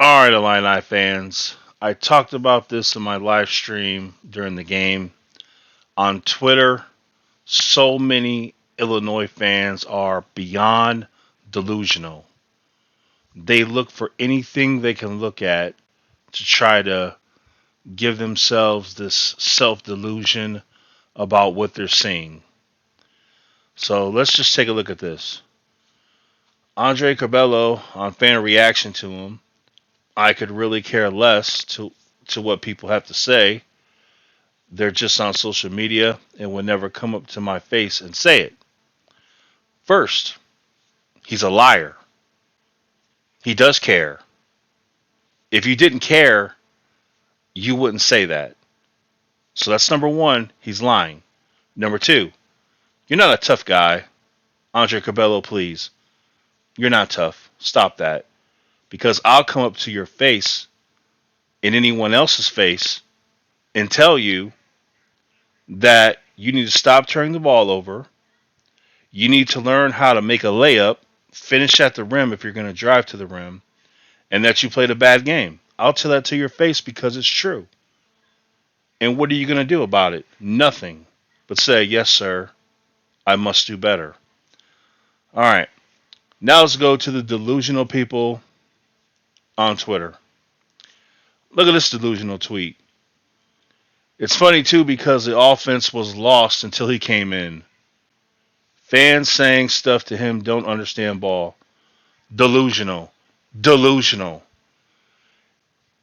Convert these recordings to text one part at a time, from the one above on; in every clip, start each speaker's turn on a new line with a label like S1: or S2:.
S1: All right, Illini fans. I talked about this in my live stream during the game. On Twitter, so many Illinois fans are beyond delusional. They look for anything they can look at to try to give themselves this self delusion about what they're seeing. So let's just take a look at this. André Curbelo, on fan reaction to him, I could really care less to what people have to say. They're just on social media and would never come up to my face and say it. First, he's a liar. He does care. If you didn't care, you wouldn't say that. So that's number one. He's lying. Number two, you're not a tough guy. Andre Curbelo, please. You're not tough. Stop that. Because I'll come up to your face and anyone else's face and tell you that you need to stop turning the ball over. You need to learn how to make a layup, finish at the rim if you're going to drive to the rim, and that you played a bad game. I'll tell that to your face because it's true. And what are you going to do about it? Nothing. But say, yes, sir, I must do better. All right. Now let's go to the delusional people on Twitter. Look at this delusional tweet. It's funny, too, because the offense was lost until he came in. Fans saying stuff to him don't understand ball. Delusional. Delusional.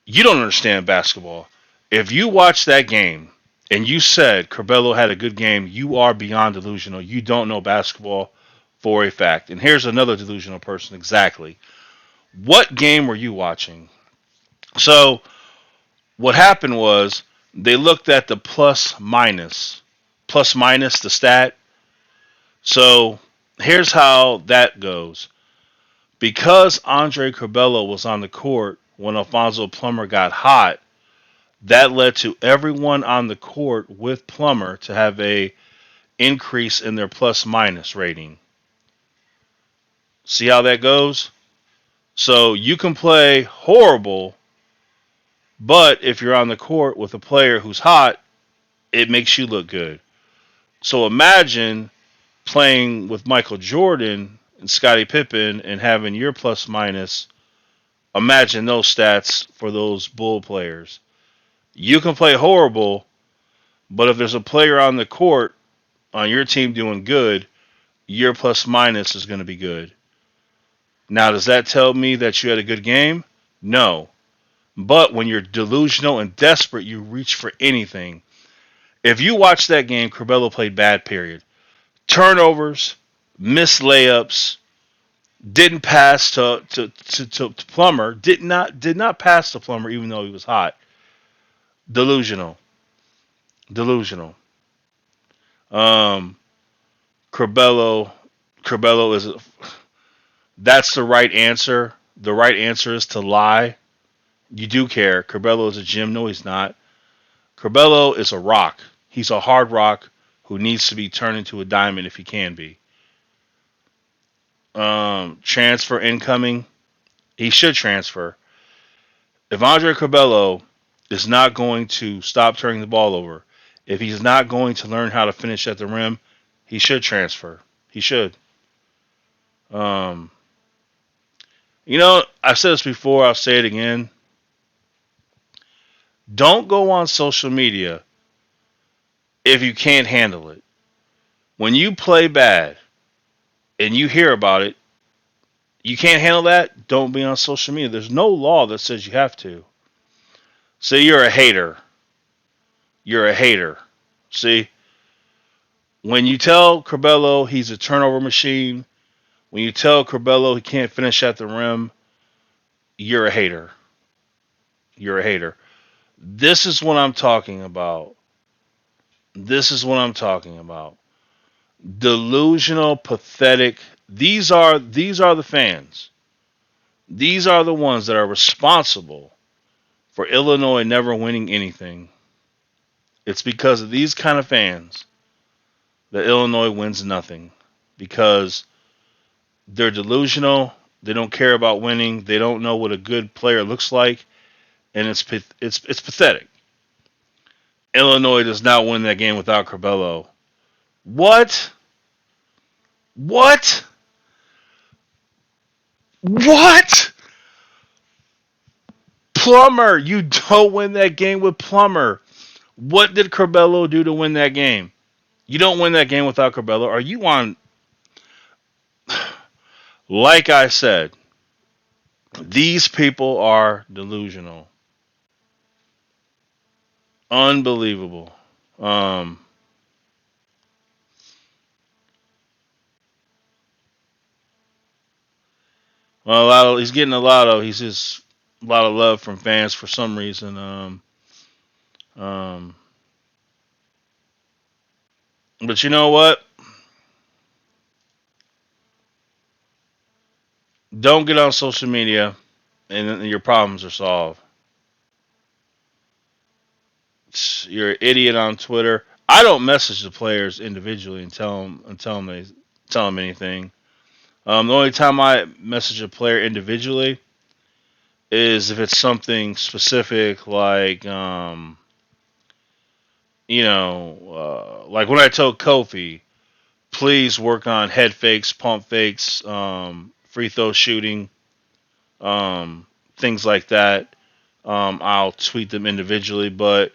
S1: You don't understand basketball. If you watch that game and you said Curbelo had a good game, you are beyond delusional. You don't know basketball for a fact. And here's another delusional person exactly. What game were you watching? So what happened was they looked at the plus minus the stat. So here's how that goes. Because Andre Curbelo was on the court when Alfonso Plummer got hot, that led to everyone on the court with Plummer to have a increase in their plus minus rating. See how that goes? So you can play horrible, but if you're on the court with a player who's hot, it makes you look good. So imagine playing with Michael Jordan and Scottie Pippen and having your plus minus. Imagine those stats for those Bull players. You can play horrible, but if there's a player on the court on your team doing good, your plus minus is going to be good. Now, does that tell me that you had a good game? No. But when you're delusional and desperate, you reach for anything. If you watch that game, Curbelo played bad, period. Turnovers, missed layups, didn't pass to Plummer, did not pass to Plummer even though he was hot. Delusional. Delusional. Um, Curbelo, Curbelo is that's the right answer. The right answer is to lie. You do care. Curbelo is a gym. No, he's not. Curbelo is a rock. He's a hard rock who needs to be turned into a diamond if he can be. Transfer incoming. He should transfer. If Andre Curbelo is not going to stop turning the ball over, if he's not going to learn how to finish at the rim, he should transfer. He should. Um, I've said this before. I'll say it again. Don't go on social media if you can't handle it. When you play bad and you hear about it, you can't handle that, don't be on social media. There's no law that says you have to. Say you're a hater. You're a hater. See, when you tell Curbelo he's a turnover machine, when you tell Curbelo he can't finish at the rim, you're a hater. You're a hater. This is what I'm talking about. This is what I'm talking about. Delusional, pathetic. These are the fans. These are the ones that are responsible for Illinois never winning anything. It's because of these kind of fans that Illinois wins nothing. Because they're delusional, They don't care about winning. They don't know what a good player looks like, and it's pathetic. Illinois does not win that game without Curbelo. What? What? What? Plummer, you don't win that game with Plummer. What did Curbelo do to win that game? You don't win that game without Curbelo. Are you on? Like I said, these people are delusional. Unbelievable. Um, well, he's getting a lot of. He's just a lot of love from fans for some reason. Um, but you know what? Don't get on social media and your problems are solved. You're an idiot on Twitter. I don't message the players individually and tell them anything. The only time I message a player individually is if it's something specific, like like when I told Kofi, please work on head fakes, pump fakes, free throw shooting, things like that. I'll tweet them individually, but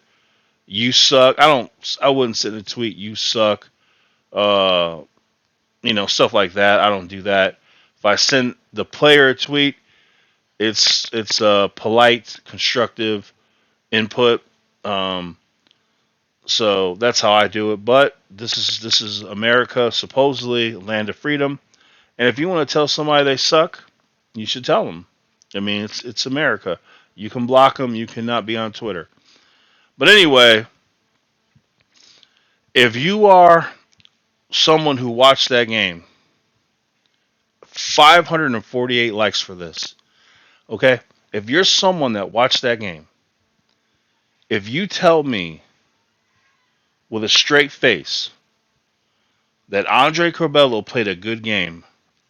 S1: you suck. I wouldn't send a tweet. You suck. Uh, stuff like that. I don't do that. If I send the player a tweet, it's polite, constructive input. Um, so that's how I do it. But this is America, supposedly land of freedom. And if you want to tell somebody they suck, you should tell them. I mean, it's America. You can block them. You cannot be on Twitter. But anyway, if you are someone who watched that game, 548 likes for this. Okay? If you're someone that watched that game, if you tell me with a straight face that Andre Curbelo played a good game,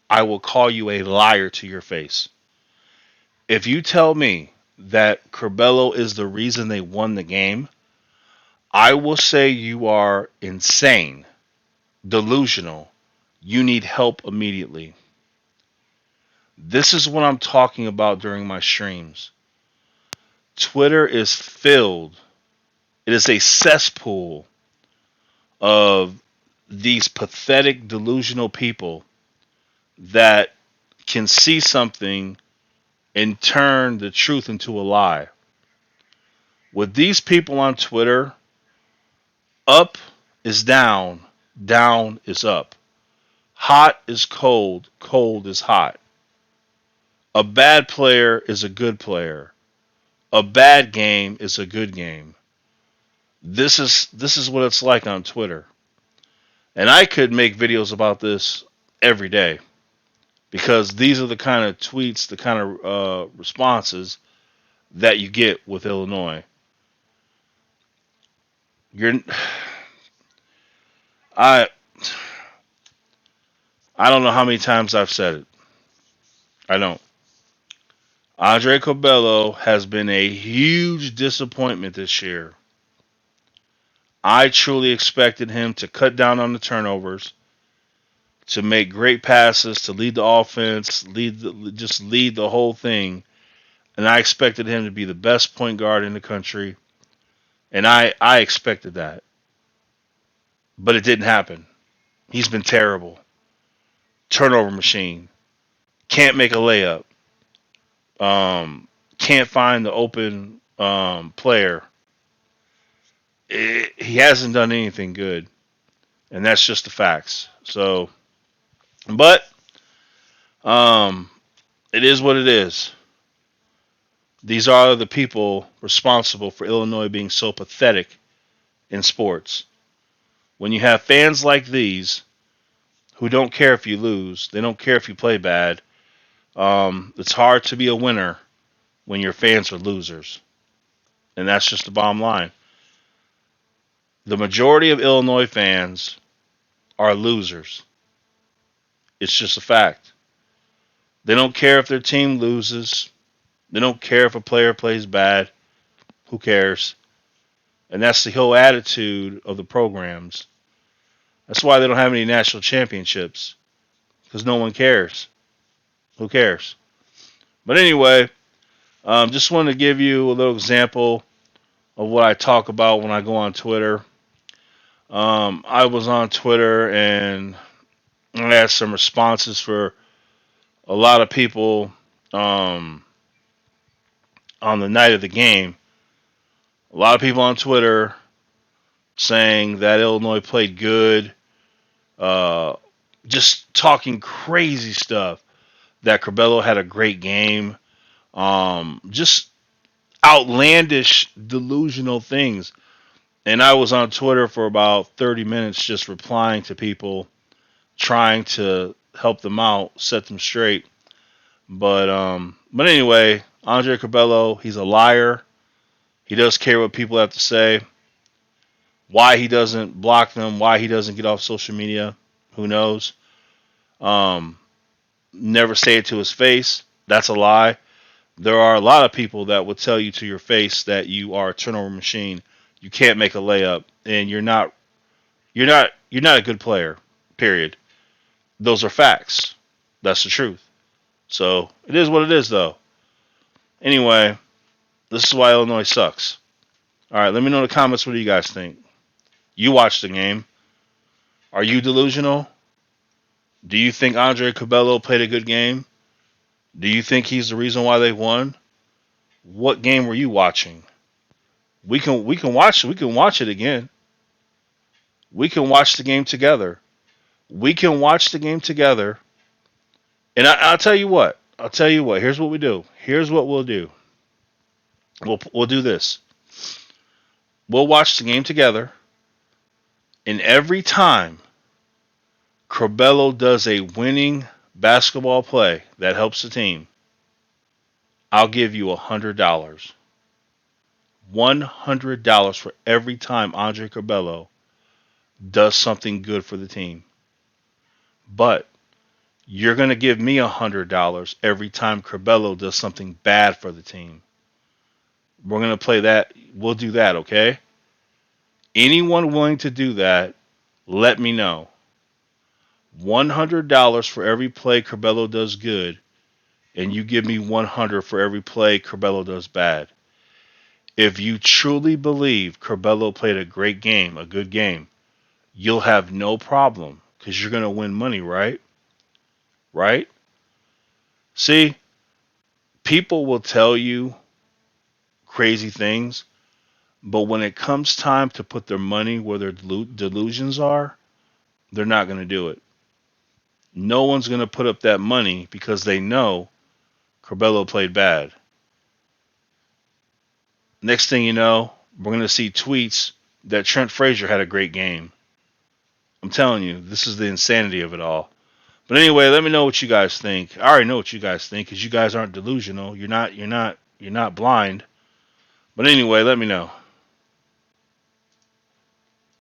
S1: I will call you a liar to your face. If you tell me that Curbelo is the reason they won the game, I will say you are insane, delusional. You need help immediately. This is what I'm talking about during my streams. Twitter is filled. It is a cesspool of these pathetic, delusional people that can see something and turn the truth into a lie. With these people on Twitter, up is down, down is up. Hot is cold, cold is hot. A bad player is a good player. A bad game is a good game. This is what it's like on Twitter. And I could make videos about this every day because these are the kind of tweets, the kind of responses that you get with Illinois. You're I I don't know how many times I've said it. I don't. Andre Curbelo has been a huge disappointment this year. I truly expected him to cut down on the turnovers, to make great passes, to lead the offense, just lead the whole thing. And I expected him to be the best point guard in the country. And I expected that. But it didn't happen. He's been terrible. Turnover machine. Can't make a layup. Can't find the open player. He hasn't done anything good. And that's just the facts. So, but it is what it is. These are the people responsible for Illinois being so pathetic in sports. When you have fans like these who don't care if you lose, they don't care if you play bad, it's hard to be a winner when your fans are losers. And that's just the bottom line. The majority of Illinois fans are losers. It's just a fact. They don't care if their team loses. They don't care if a player plays bad. Who cares? And that's the whole attitude of the programs. That's why they don't have any national championships, because no one cares. Who cares? But anyway, just wanted to give you a little example of what I talk about when I go on Twitter. I was on Twitter and I had some responses for a lot of people um, on the night of the game. A lot of people on Twitter saying that Illinois played good, uh, just talking crazy stuff. That Curbelo had a great game. Just outlandish, delusional things. And I was on Twitter for about 30 minutes just replying to people, trying to help them out, set them straight. But anyway, André Curbelo, he's a liar. He does care what people have to say. Why he doesn't block them, why he doesn't get off social media, who knows? Um, Never say it to his face. That's a lie. There are a lot of people that will tell you to your face that you are a turnover machine. You can't make a layup, and you're not a good player. Period. Those are facts. That's the truth. So it is what it is, though. Anyway, this is why Illinois sucks. All right, let me know in the comments what do you guys think. You watched the game. Are you delusional? Do you think Andre Curbelo played a good game? Do you think he's the reason why they won? What game were you watching? We can watch it again. We can watch the game together. We can watch the game together. And I'll tell you what. I'll tell you what. Here's what we do. Here's what we'll do. We'll do this. We'll watch the game together. And every time Curbelo does a winning basketball play that helps the team, I'll give you $100. $100 for every time Andre Curbelo does something good for the team. But you're going to give me $100 every time Curbelo does something bad for the team. We're going to play that. We'll do that, okay? Anyone willing to do that, let me know. $100 for every play Curbelo does good, and you give me $100 for every play Curbelo does bad. If you truly believe Curbelo played a great game, a good game, you'll have no problem because you're going to win money, right? Right? See, people will tell you crazy things, but when it comes time to put their money where their delusions are, they're not going to do it. No one's going to put up that money because they know Curbelo played bad. Next thing you know, we're going to see tweets that Trent Frazier had a great game. I'm telling you, this is the insanity of it all. But anyway, let me know what you guys think. I already know what you guys think because you guys aren't delusional. You're not blind. But anyway, let me know.